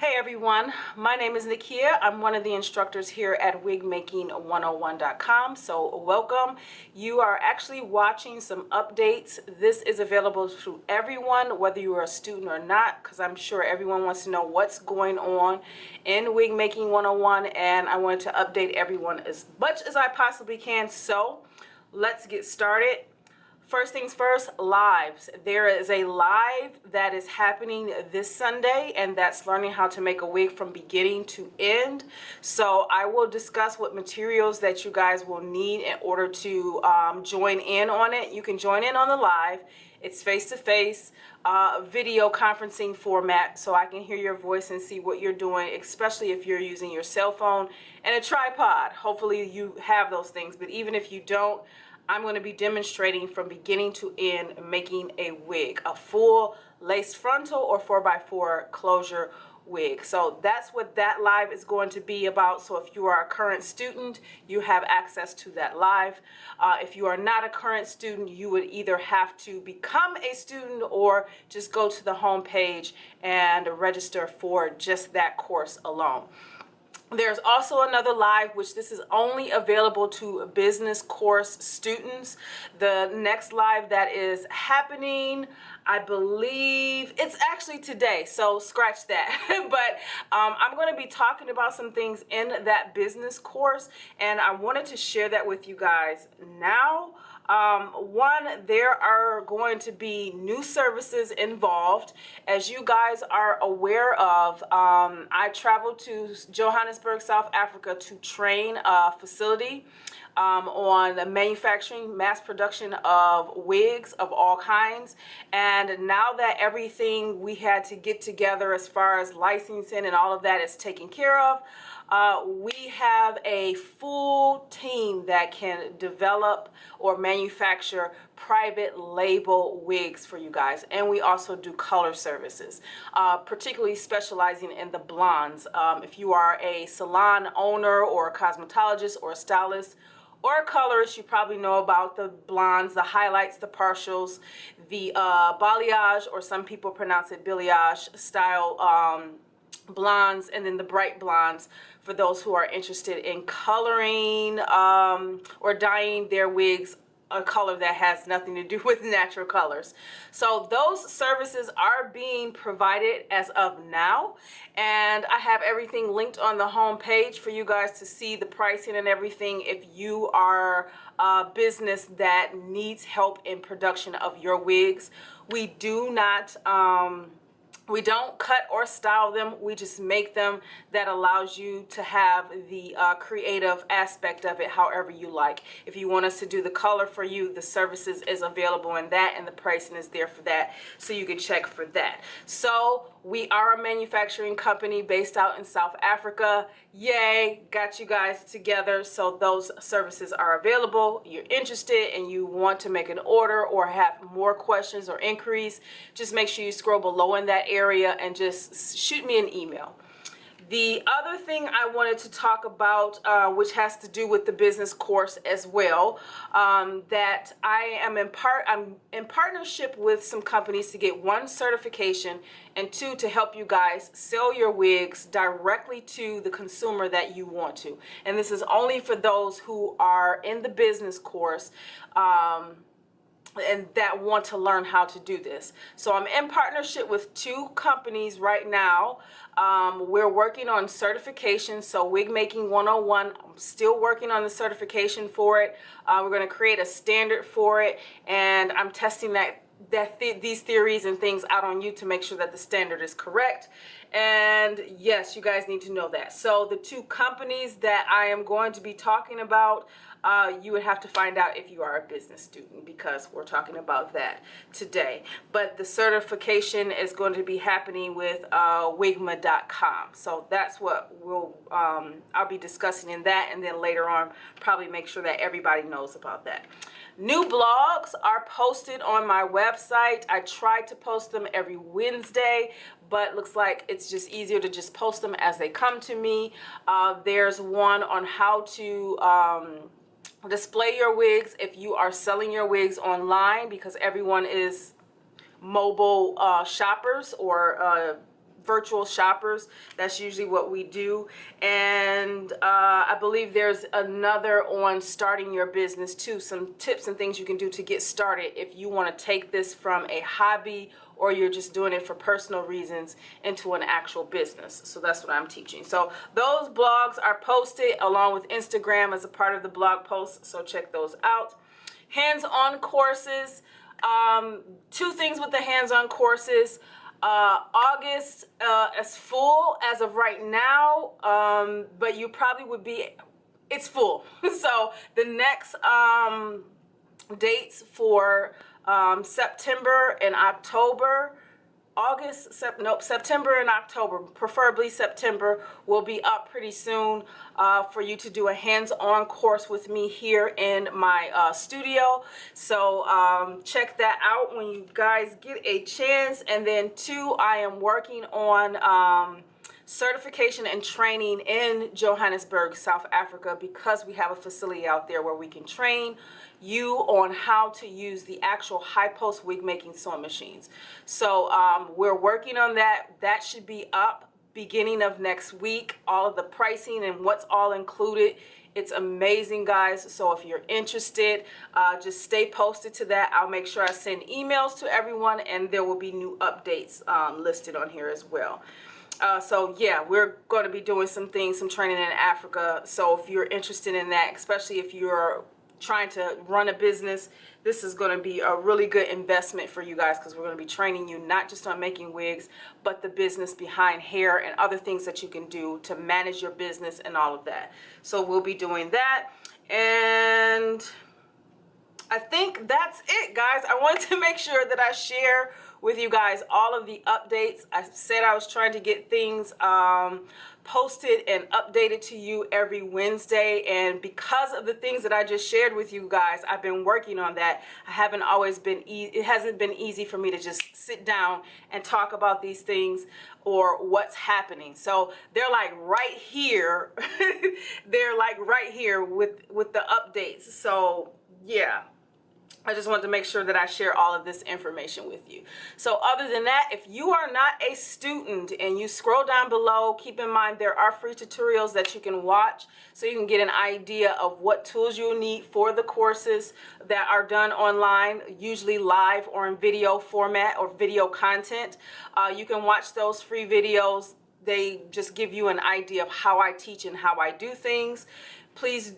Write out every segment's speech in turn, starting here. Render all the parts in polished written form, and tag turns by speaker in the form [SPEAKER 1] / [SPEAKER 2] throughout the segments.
[SPEAKER 1] Hey everyone, my name is Nakia. I'm one of the instructors here at wigmaking101.com. So welcome. You are actually watching some updates. This is available to everyone, whether you are a student or not, because I'm sure everyone wants to know what's going on in Wig Making 101, and I wanted to update everyone as much as I possibly can. So let's get started. First things first, lives. There is a live that is happening this Sunday, and that's learning how to make a wig from beginning to end. So I will discuss what materials that you guys will need in order to join in on it. You can join in on the live. It's face-to-face video conferencing format, so I can hear your voice and see what you're doing, especially if you're using your cell phone and a tripod. Hopefully you have those things, but even if you don't, I'm going to be demonstrating from beginning to end making a wig, a full lace frontal or 4x4 closure wig. So that's what that live is going to be about. So if you are a current student, you have access to that live. If you are not a current student, you would either have to become a student or just go to the home page and register for just that course alone. There's also another live, which this is only available to business course students. The next live that is happening, I believe it's actually today, so scratch that. But I'm going to be talking about some things in that business course, and I wanted to share that with you guys now. One, there are going to be new services involved. As you guys are aware of, I traveled to Johannesburg, South Africa to train a facility on the manufacturing, mass production of wigs of all kinds. And now that everything we had to get together as far as licensing and all of that is taken care of, we have a full team that can develop or manufacture private label wigs for you guys, and we also do color services, particularly specializing in the blondes. If you are a salon owner or a cosmetologist or a stylist or a colorist, you probably know about the blondes, the highlights, the partials, the balayage, or some people pronounce it balayage style blondes, and then the bright blondes for those who are interested in coloring or dyeing their wigs a color that has nothing to do with natural colors. So those services are being provided as of now, and I have everything linked on the home page for you guys to see the pricing and everything if you are a business that needs help in production of your wigs. We do not we don't cut or style them, we just make them. That allows you to have the creative aspect of it however you like. If you want us to do the color for you, the services is available in that, and the pricing is there for that, so you can check for that. So we are a manufacturing company based out in South Africa. Yay, got you guys together. So those services are available. You're interested and you want to make an order or have more questions or inquiries, just make sure you scroll below in that area and just shoot me an email. The other thing I wanted to talk about, which has to do with the business course as well, that I'm in partnership with some companies to get one, certification, and two, to help you guys sell your wigs directly to the consumer that you want to. And this is only for those who are in the business course and that want to learn how to do this. So I'm in partnership with two companies right now. We're working on certification. So Wig Making 101, I'm still working on the certification for it. We're going to create a standard for it, and I'm testing these theories and things out on you to make sure that the standard is correct. And yes, you guys need to know that. So the two companies that I am going to be talking about, you would have to find out if you are a business student, because we're talking about that today. But the certification is going to be happening with wigma.com. So that's what I'll be discussing in that, and then later on probably make sure that everybody knows about that. New blogs are posted on my website. I try to post them every Wednesday, but looks like it's just easier to just post them as they come to me. There's one on how to display your wigs if you are selling your wigs online, because everyone is mobile shoppers or virtual shoppers. That's usually what we do. And I believe there's another on starting your business too, some tips and things you can do to get started if you want to take this from a hobby or you're just doing it for personal reasons into an actual business. So that's what I'm teaching. So those blogs are posted along with Instagram as a part of the blog post, so check those out. Hands-on courses, two things with the hands-on courses. August is full as of right now, but you probably would be, it's full. So the next dates for September and October, September and October, preferably September, will be up pretty soon for you to do a hands-on course with me here in my studio. So check that out when you guys get a chance. And then two, I am working on certification and training in Johannesburg, South Africa, because we have a facility out there where we can train you on how to use the actual high post wig making sewing machines. So we're working on that. That should be up beginning of next week, all of the pricing and what's all included. It's amazing, guys. So if you're interested, just stay posted to that. I'll make sure I send emails to everyone, and there will be new updates listed on here as well. So yeah, we're going to be doing some things, some training in Africa. So if you're interested in that, especially if you're trying to run a business, this is going to be a really good investment for you guys, because we're going to be training you not just on making wigs, but the business behind hair and other things that you can do to manage your business and all of that. So we'll be doing that. And I think that's it, guys. I wanted to make sure that I share with you guys all of the updates. I said I was trying to get things posted and updated to you every Wednesday, and because of the things that I just shared with you guys, I've been working on that. It hasn't been easy for me to just sit down and talk about these things or what's happening. So they're like right here. They're like right here with the updates. So yeah, I just wanted to make sure that I share all of this information with you. So other than that, if you are not a student and you scroll down below, keep in mind there are free tutorials that you can watch so you can get an idea of what tools you'll need for the courses that are done online, usually live or in video format or video content. You can watch those free videos. They just give you an idea of how I teach and how I do things. Please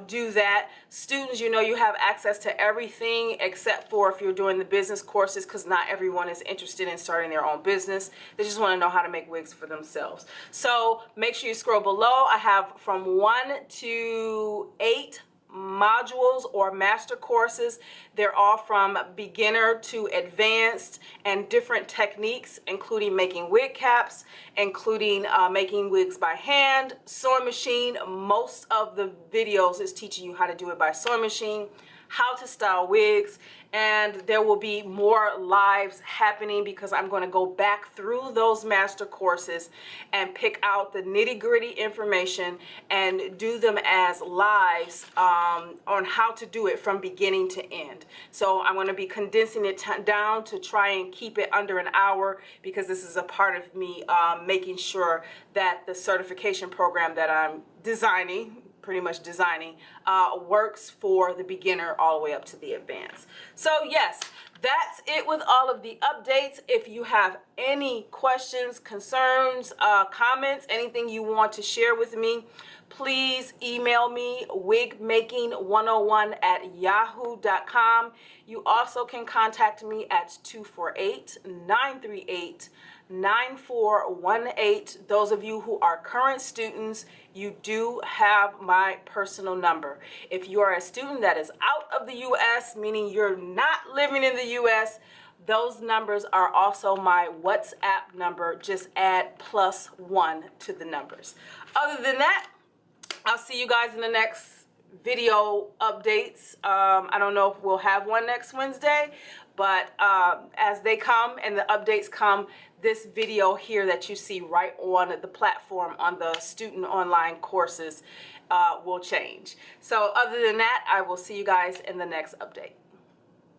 [SPEAKER 1] do that. Students, you know, you have access to everything except for if you're doing the business courses, because not everyone is interested in starting their own business. They just want to know how to make wigs for themselves. So make sure you scroll below. I have from 1 to 8 modules or master courses. They're all from beginner to advanced, and different techniques, including making wig caps, including making wigs by hand, sewing machine. Most of the videos is teaching you how to do it by sewing machine, how to style wigs, and there will be more lives happening because I'm going to go back through those master courses and pick out the nitty-gritty information and do them as lives on how to do it from beginning to end. So I'm going to be condensing it down to try and keep it under an hour, because this is a part of me making sure that the certification program that I'm pretty much designing, works for the beginner all the way up to the advanced. So yes, that's it with all of the updates. If you have any questions, concerns, comments, anything you want to share with me, please email me, wigmaking101@yahoo.com. You also can contact me at 248-938-9418. Those of you who are current students, you do have my personal number. If you are a student that is out of the U.S., meaning you're not living in the U.S., those numbers are also my WhatsApp number. Just add +1 to the numbers. Other than that, I'll see you guys in the next video updates. I don't know if we'll have one next Wednesday, but as they come and the updates come, this video here that you see right on the platform on the student online courses will change. So other than that, I will see you guys in the next update.